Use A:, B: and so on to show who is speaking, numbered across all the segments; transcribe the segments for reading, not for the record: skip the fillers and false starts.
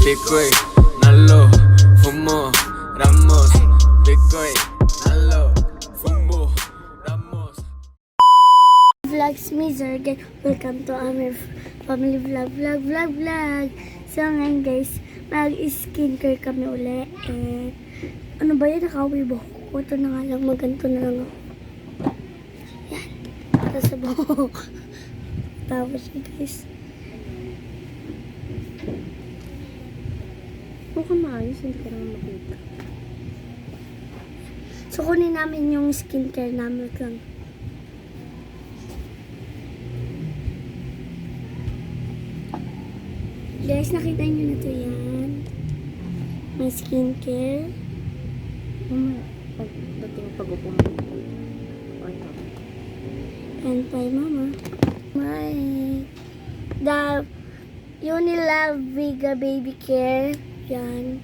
A: Bitcoin, nalo, fumo, Ramos, Bitcoin, nalo, fumo, Ramos.
B: Vlogs me, Zergen. Welcome to our family vlog. So ngayon guys, mag-skincare kami uli. And ano ba yun? Nakauwi buhok ko. Ito na nga lang, maganto na lang ako. Yan. Para sa buhok. Tapos yun guys.
C: Mukhang maayos, hindi ka naman makita.
B: So kunin namin yung skincare namin lang. Guys, nakita nyo na to yan. May skincare.
C: Dating pag-upo mo. Ito.
B: And by mama. My the Unilove Viga Baby Care. Yan.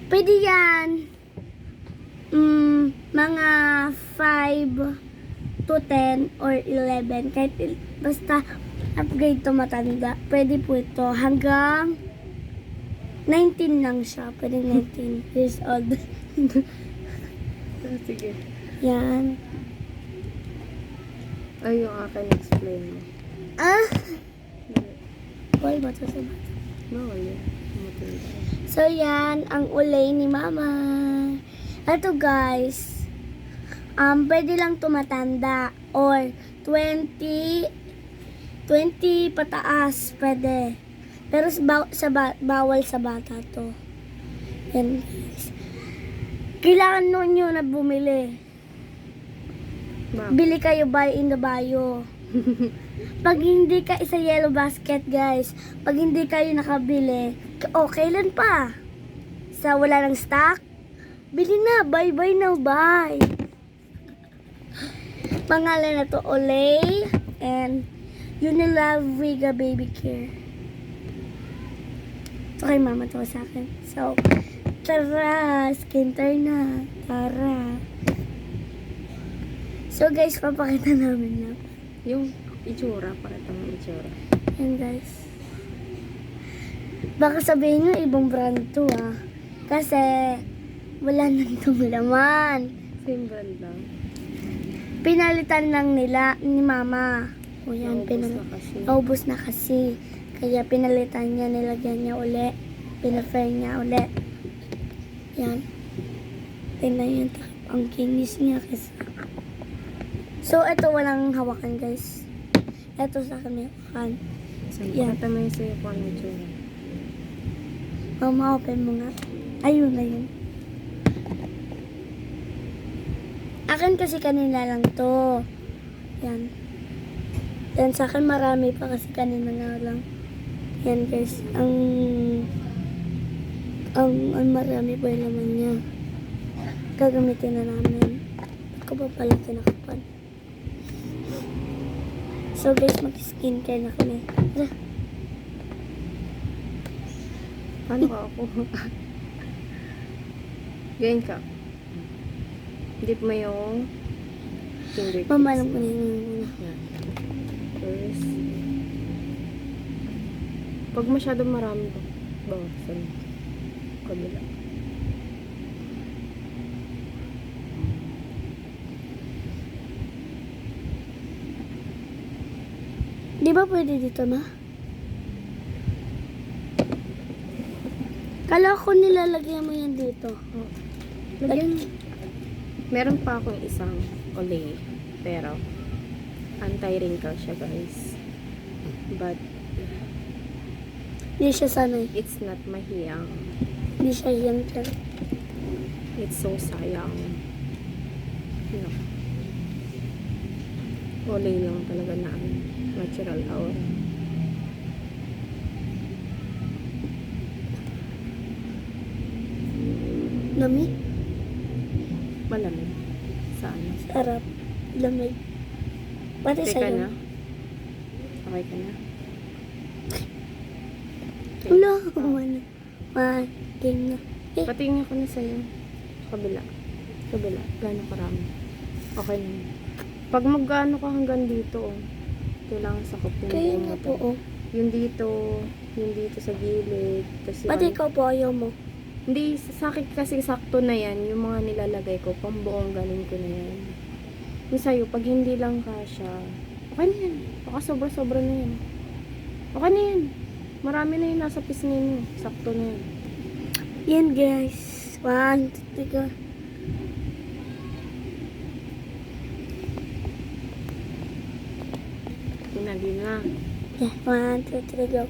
B: Pwede yan. Mga 5 to 10 or 11. Kahit basta upgrade to matanda. Pwede po ito. Hanggang 19 lang siya. Pwede 19 years old.
C: Sige.
B: Yan.
C: Ay, yung akin explain mo.
B: Bawal ba ito sa bata?
C: Bawal yun. Matanda.
B: So, yan. Ang ulay ni mama. Ito, guys. Pwede lang tumatanda. Or 20 pataas. Pwede. Pero bawal sa bata to. Yan, guys. Kailangan nun nyo na bumili. Bili kayo, buy in the bio. Pag hindi ka isa yellow basket, guys. Pag hindi kayo nakabili, kailan pa? Sa wala ng stock? Bili na, buy now, buy. Pangalan na to, Olay and Unilove Viga Baby Care. Ito kay mama to sa akin. So, tara, skincare na. Tara. So guys, papakita namin na.
C: Yung itsura, pakita mo itsura.
B: Yan guys. Baka sabihin nyo ibang brand to Kasi wala nang itong laman.
C: Same brand lang.
B: Pinalitan lang nila ni mama. O yan, naubos na kasi. Kaya pinalitan niya, nilagyan niya uli. Pinafair niya uli. Yan. Tingnan yun. Ang kinis niya kasi. So, ito walang hawakan, guys. Ito sa akin may hawakan.
C: Yan. Pakita mo yung sa'yo kung ano itsura.
B: Mama, open mo nga. Ayun na yun. Akin kasi kanina lang to. Yan. Yan sa akin marami pa kasi kanina nga lang. Yan guys. Ang marami pa yung laman niya. Gagamitin na namin. Ako pa pala tinakapan. So guys, mag-skincare na kami.
C: Paano ka ako? Ganyan ka. Dip mo yung fingertips.
B: Mama, alam ko na yun.
C: Yan. First. Pag masyadong marami, bawasan. Kabila.
B: Di ba pwede dito na? Kala ko nilalagyan mo yan dito.
C: Oh. Lagyan. Meron pa akong isang Olay. Pero, anti-wrinkle siya, guys. But,
B: Hindi siya sanay.
C: it's not mahiyang.
B: Hindi siya gentle.
C: It's so sayang. No. Olay lang talaga namin. Natural aura.
B: Lamig.
C: Malamig. Saan?
B: Sarap. Lamig. Pati
C: Okay ka
B: sa'yo.
C: na? Okay ka na?
B: Wala. Ano. Game na.
C: Patingin ko na sa'yo. Kabila. Kabila. Gano'ng karami. Okay na. Pag mag-ano ka hanggang dito, kailangan sakop yung
B: Kaya
C: buong
B: nga
C: mata.
B: po,
C: Yung dito, Yung dito sa gilid. Tas yung
B: Ba't ikaw po ayaw mo?
C: Hindi, sa akin kasi sakto na yan. Yung mga nilalagay ko, pambuong galing ko na yan. Yung sa'yo, pag hindi lang kasha, okay na yan. Baka sobra-sobra na yan. Okay na yan. Marami na yun nasa pisngi mo. Sakto na yan.
B: Yan guys. 1, 2, 3, go.
C: Pinagi na.
B: Yeah, 1, 2, 3, go.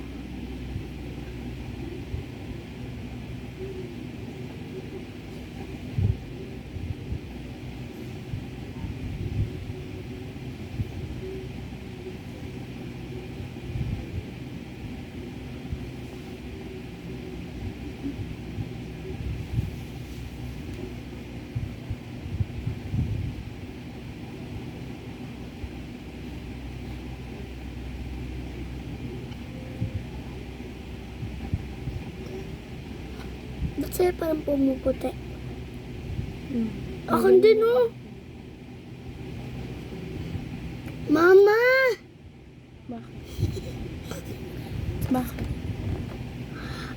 B: Ba't sa'yo parang pumuputi? Ako din oh. Mama!
C: Bakit? Bakit?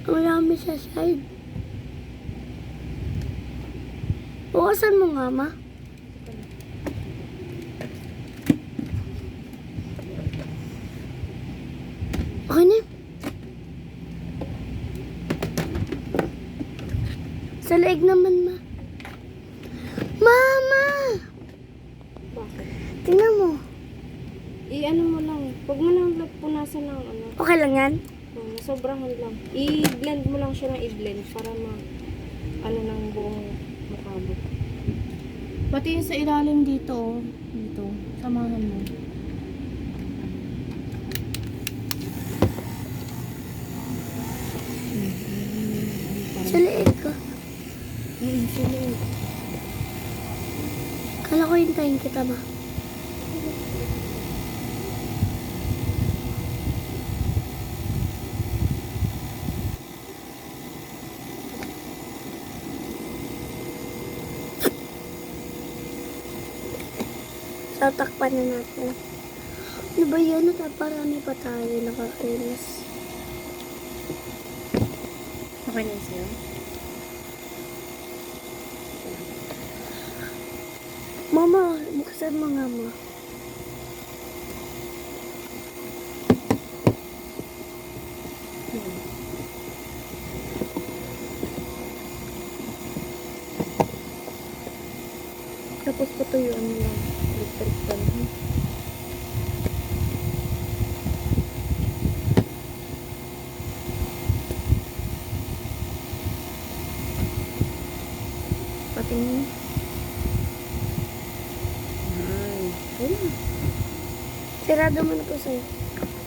B: Ang dami sa side. Bukasan mo nga, ma. Okay na. Sa leeg naman, ma. Mama!
C: Bakit?
B: Tingnan mo.
C: I-ano mo lang. Huwag mo lang punasan ng ano.
B: Okay lang yan?
C: Sobrahan lang. I-blend mo lang siya ng i-blend para ano ng buong mukha mo. Pati yung sa ilalim dito, oh. Dito. Samahan mo.
B: Sa leeg ko.
C: Sige.
B: Kala ko hintayin kita, ma. Tatakpan na natin. Ano ba yan? Parami pa tayo. Nakakainis.
C: Okay na sa'yo?
B: Mama, buksan mo nga, ma.
C: Tapos patuyuan mo lang. Electric fan. Patingin. Ay. Ayun.
B: Sirado mo na po sa'yo.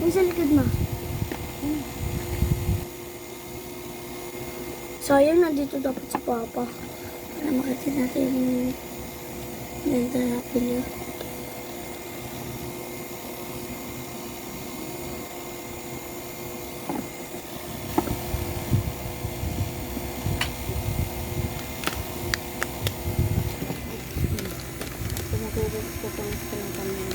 B: Yung sa likod, ma. Sayang, nandito dapat si Papa. Para makita natin yung nagdarapin niya.
C: Tumutulog ko pang sa ng kamay.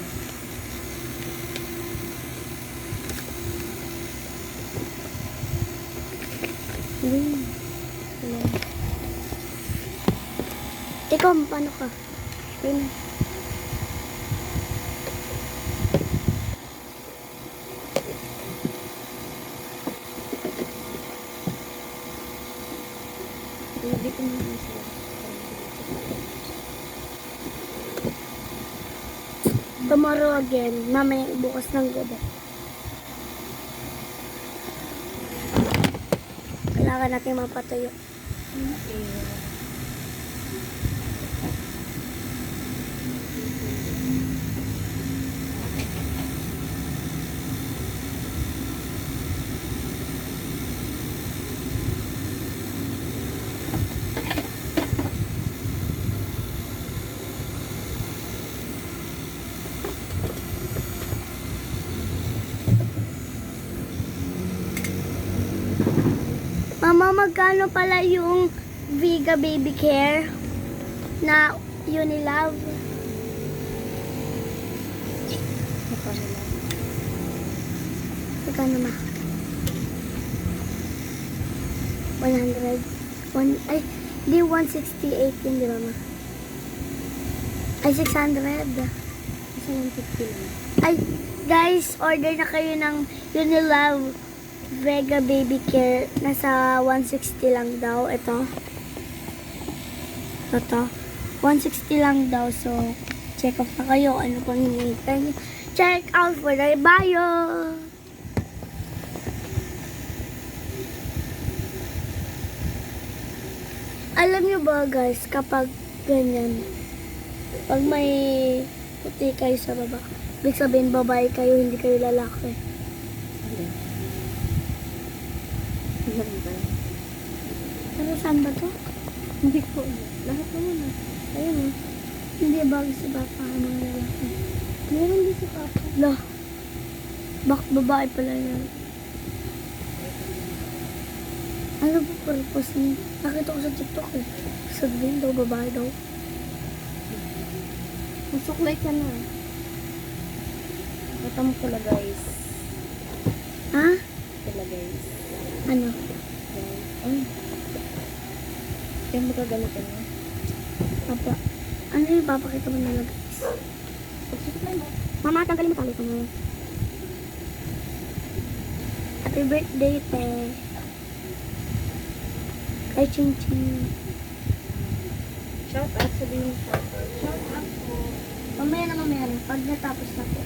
B: Ikaw, paano ka?
C: Ayun. Hindi ko naman sila.
B: Tomorrow again. Mamaya bukas ng gabi. Kailangan natin mapatayo. Mama, magkano pala yung Viga Baby Care na Unilove?
C: Magkano lang.
B: Magkano, ma? 100. Ay, di 168 yun, di ba ma? Ay, 600.
C: Isa 150 lang.
B: Ay, guys, order na kayo ng Unilove Vega Baby Care. Nasa 160 lang daw. Ito. 160 lang daw. So, check off na kayo. Ano pang hinihintay niyo? Check out for the bio. Alam niyo ba guys, kapag ganyan, pag may puti kayo sa baba, ibig sabihin babae kayo, hindi kayo lalaki.
C: Alin? Ganun ba?
B: Pero saan ba to?
C: Hindi ko alam. Lahat naman ah. Ayun ah.
B: Hindi ba si Papa ng lalaki?
C: Meron din si Papa.
B: Lah, bak babae pala yan. Ano ba purpose niya? Nakita ko sa TikTok eh. Sabihin daw, babae daw.
C: Masuklay ka na. Ito mo pala guys.
B: Ha?
C: Pala guys.
B: Ano?
C: Guys. Ay. Kaya magagalitan mo.
B: Papa. Ano yung papakita mo nila guys?
C: Pagsusuklay mo.
B: Mama, tanggalin mo tali ko na. Happy birthday, te. Kay Ching Ching.
C: Shout out sa din shout out.
B: Shout out po. Mamaya na. Pag natapos na po.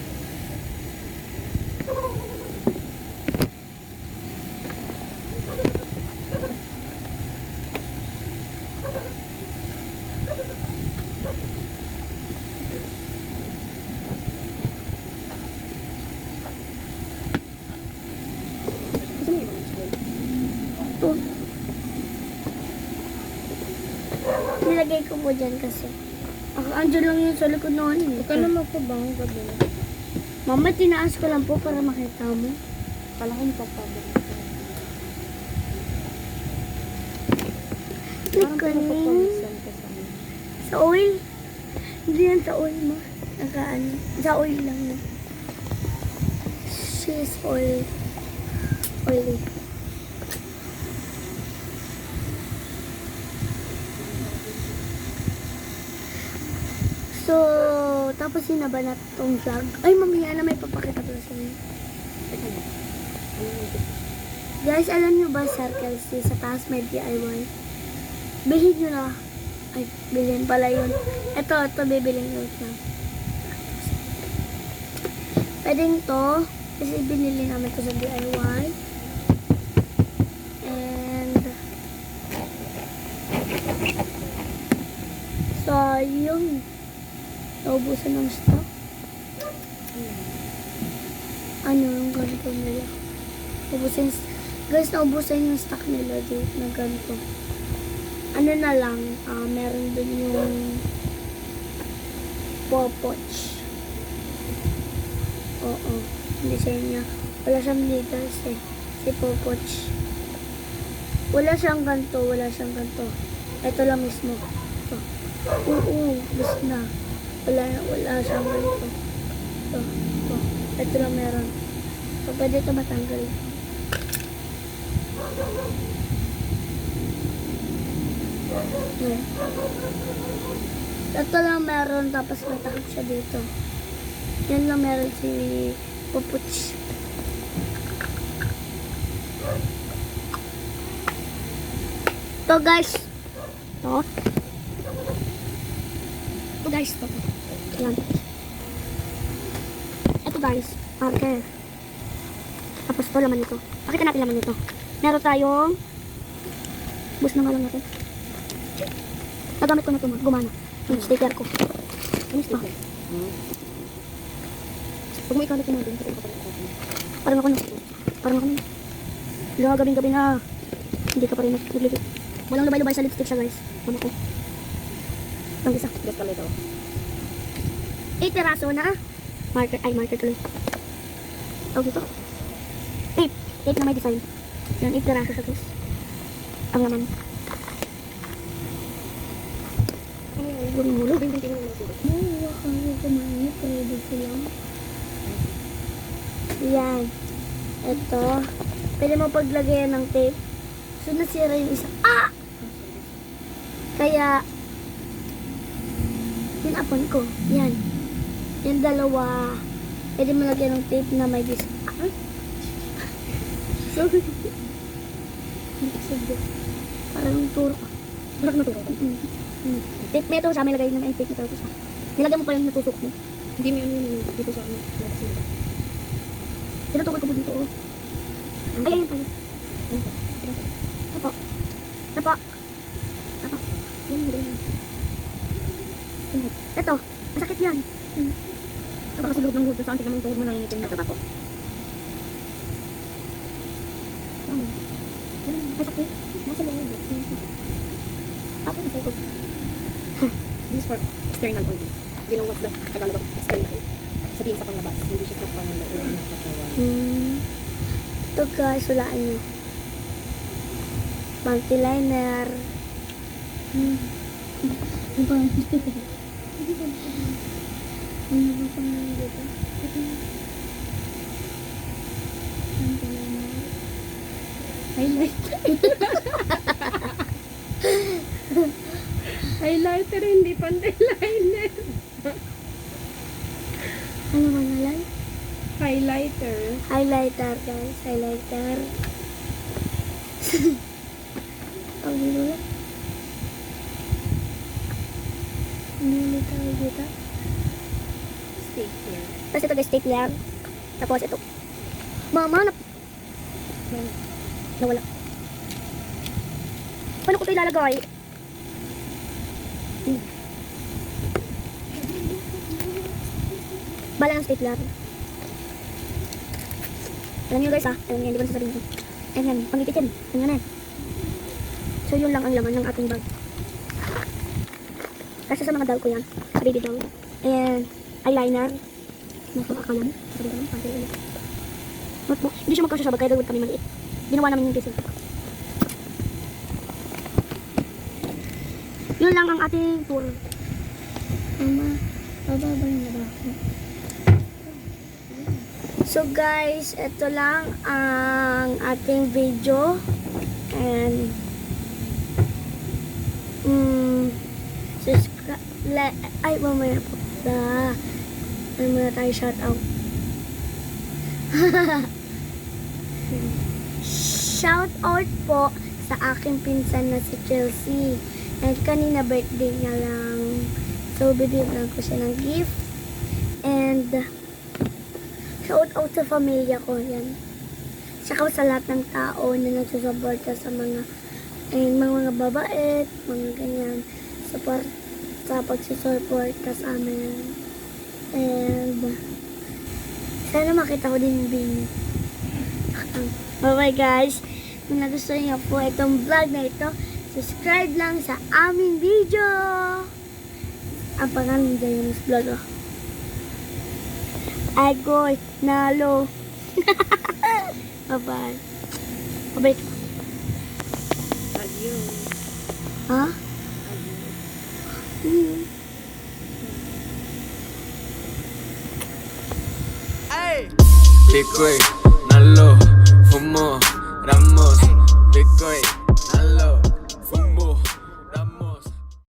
C: Gusto mo yung mga
B: Ito. Nilagay ko po dyan kasi. Ako, andyan lang yun sa likod ng ano.
C: Huwag ka na magpabang gabi.
B: Mama, tinaas ko lang po para makita mo.
C: Kala ko magpapabang. Parang
B: Likunin.
C: pinapapawisan ka sa amin.
B: Sa oil? Hindi yan sa oil mo. Nakaano. Sa oil lang yun. She's oil. Oily. So, tapos sinaba na tong vlog. Ay, mamaya na may papakita ko sa inyo.
C: Teka lang. Ano yung ito?
B: Guys, alam nyo ba, Circle C sa taas may DIY? Bilhin nyo na. Ay, bilhin pala yun. Ito, bibilhin nyo lang. Pwedeng to, kasi binili namin to sa DIY. And, so, yung naubusan ng stock. Ano yung ganito nila? Naubusan yung stock nila dito na ganito. Ano na lang, meron dun yung Popoch. Oo, design niya. Wala siyang needles eh. Si Popoch. Wala siyang ganito. Ito lang mismo. Ito. Oo, gusto na. Wala siyang ganito. Ito. Ito lang meron. So, pwede ito matanggal. Yan. Ito lang meron, tapos may takip siya dito. Yan lang meron si Pupuch. Ito guys. Ito guys. Yan. Ito guys. Marker. Tapos ito laman nito. Pakita natin laman nito. Meron tayong bus na nga lang natin. Nagamit ko na ito. Gumana. Yung sticker ko.
C: Ano sticker? Pag mo ikalat natin, kasi ikapalit natin.
B: Parang ako na. Wala, gabing-gabi na. Hindi ka pa rin naglilipit. Walang labay-labay sa lipstick siya guys. Ano ko? Ang isa.
C: Gas ka ito.
B: 8 peraso na. Marker tuloy. Tawag dito. 8 na may design. Yan, 8 peraso siya guys. Ang laman. Gulong-gulong. Mawa kami kumain. Pwede silang. Yan. Ito. Pwede mo paglagyan ng tape. So, nasira yung isa. Ah! Kaya, tinapon ko. Yan. Yung dalawa. Pwede mo lagyan ng tape na may disc. Ah? Sorry. Parang turo ka. Parang naturo ka. Tape na ito sa may lagay na may tape na ito sa. Nilagyan mo pa yung natusok mo.
C: Hindi mo yun dito sa amin.
B: Tinutukol ko po dito. Oh. Ayan pala. Apa. Apa. Apa. Ito. Masakit yan.
C: Baka sa loob ng gusto, saan tignan mo yung tuhod mo nangingitim na tapo.
B: Masakit. Nasa loob. Apa na sa'yo?
C: This is for external only. You know what's the Tagalog of external? Sabihin sa panglabas, hindi siya sa panglabas ng katawan.
B: Ito guys, walaan nyo. Bounty liner.
C: Highlighter, hindi panday liner.
B: Ano man nalang?
C: Highlighter.
B: Highlighter guys, highlighter. Ang dito. Ano ulit tawag dito?
C: Stapler.
B: Tapos ito guys, stapler. Tapos ito. Mama, nawala. Paano ko ito ilalagay? Bala ng stapler. Alam nyo guys alam nyo, hindi ko nasasabihin ko. Ayan yan, pangipit yan. Ayan yan. So yun lang ang laman ng ating bag. Kasi sa mga doll ko yan, sa baby doll. And eyeliner. Nasa akala mo. Sabi ko lang, pati ulit. Notebook. Hindi siya magkasya sa bag, kaya gawin kami maliit. Ginawa namin yung kisip. Yun lang ang ating tour. Mama, bababa yung laba ko. So guys, ito lang ang ating video. And subscribe. Ay, mamaya po. Ay, muna tayo shout out. Shout out po sa aking pinsan na si Chelsea. And kanina birthday niya lang. So, bibigyan lang ko siya ng gift. And shout out sa pamilya ko yan. Tsaka sa lahat ng tao na nagsusuporta sa mga babait, mga ganyan. Sa pagsusuporta sa amin. And sana makita ko din yung Bini. Bye-bye guys. Kung nagustuhan niyo po itong vlog na ito, subscribe lang sa aming video. Ang pangalan dyan yung vlog. Agoy, nalo. Bye-bye. Bye-bye.
C: Adios.
B: Ha?
A: Bitcoin, nalo, fumo, ramos, Bitcoin, nalo.